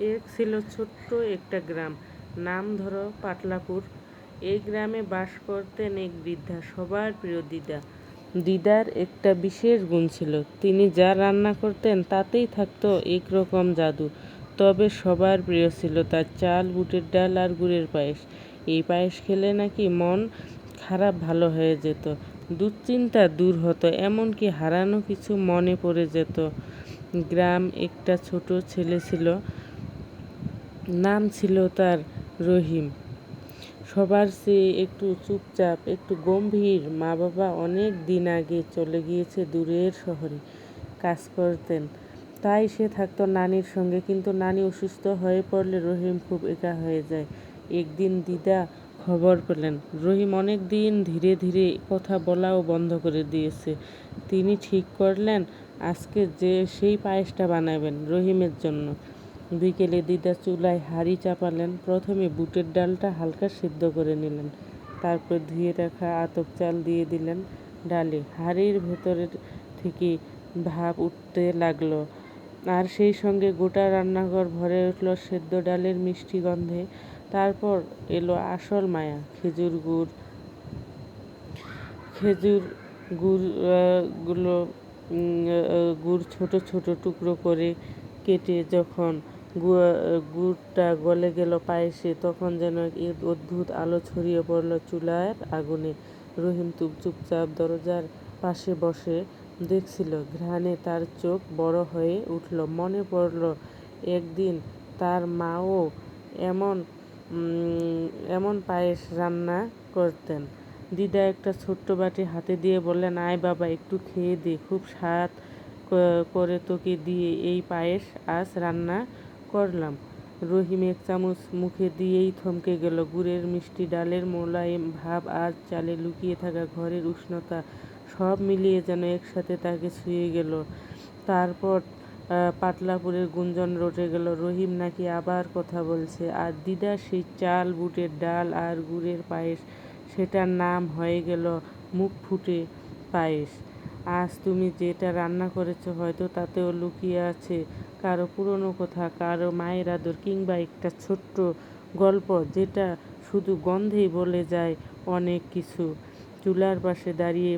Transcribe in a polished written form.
এক ছিল ছোট্ট একটা গ্রাম, নাম ধরো পাটলাপুর। এই গ্রামে বাস করতেন এক বৃদ্ধা, সবার প্রিয় দিদা। দিদার একটা বিশেষ গুণ ছিল, তিনি যা রান্না করতেন তাতেই থাকতো একরকম জাদু। তবে সবার প্রিয় ছিল তার চাল, বুটের ডাল আর গুড়ের পায়েস। এই পায়েস খেলে নাকি মন খারাপ ভালো হয়ে যেত, দুশ্চিন্তা দূর হতো, এমনকি হারানো কিছু মনে পড়ে যেত। গ্রাম একটা ছোট ছেলে ছিল, নাম ছিল তার রহিম। সবার চেয়ে একটু চুপচাপ, একটু গম্ভীর। মা বাবা অনেক দিন আগে চলে গিয়েছে দূরের শহরে কাজ করতেন, তাই সে থাকতো নানির সঙ্গে। কিন্তু নানি অসুস্থ হয়ে পড়লে রহিম খুব একা হয়ে যায়। একদিন দিদা খবর পেলেন রহিম অনেক দিন ধীরে ধীরে কথা বলাও বন্ধ করে দিয়েছে। তিনি ঠিক করলেন আজকে যে সেই পায়েসটা বানাবেন রহিমের জন্য। বিকেলে দিদা চুলায় হাঁড়ি চাপালেন। প্রথমে বুটের ডালটা হালকা সিদ্ধ করে নিলেন, তারপর ধুয়ে রাখা আতপ চাল দিয়ে দিলেন ডালে। হাঁড়ির ভেতরের থেকে ভাপ উঠতে লাগলো, আর সেই সঙ্গে গোটা রান্নাঘর ভরে উঠল সেদ্ধ ডালের মিষ্টি গন্ধে। তারপর এলো আসল মায়া, খেজুর গুড় গুড় ছোট ছোট টুকরো করে কেটে যখন গুড়টা গলে গেল পায়েসে, তখন যেন এক অদ্ভুত আলো ছড়িয়ে পড়ল চুলার আগুনে। রহিম চুপচাপ দরজার পাশে বসে দেখছিল, ঘ্রাণে তার চোখ বড় হয়ে উঠল। মনে পড়ল একদিন তার মাও এমন এমন পায়েস রান্না করতেন। দিদা একটা ছোট্ট বাটি হাতে দিয়ে বললেন, আয় বাবা, একটু খেয়ে দে, খুব স্বাদ করে তোকে দিয়ে এই পায়েস আজ রান্না করলাম। রহিম এক চামচ মুখে দিয়েই থমকে গেল। গুড়ের মিষ্টি, ডালের মোলায়েম ভাব আর চালে লুকিয়ে থাকা ঘরের উষ্ণতা সব মিলিয়ে যেন একসাথে তাকে ছুঁয়ে গেল। তারপর পাটলাপুরের গুঞ্জন রটে গেল, রহিম নাকি আবার কথা বলছে। আর দিদা সেই চাল, বুটের ডাল আর গুড়ের পায়েস, সেটার নাম হয়ে গেল মুখ ফুটে পায়েস। আজ তুমি যেটা রান্না করেছ, হয়তো তাতেও লুকিয়ে আছে কারো পুরনো কথা, কারো মায়ের আদর, কিংবা একটা ছোট্ট গল্প যেটা শুধু গন্ধেই বলে যায় অনেক কিছু। চুলার পাশে দাঁড়িয়ে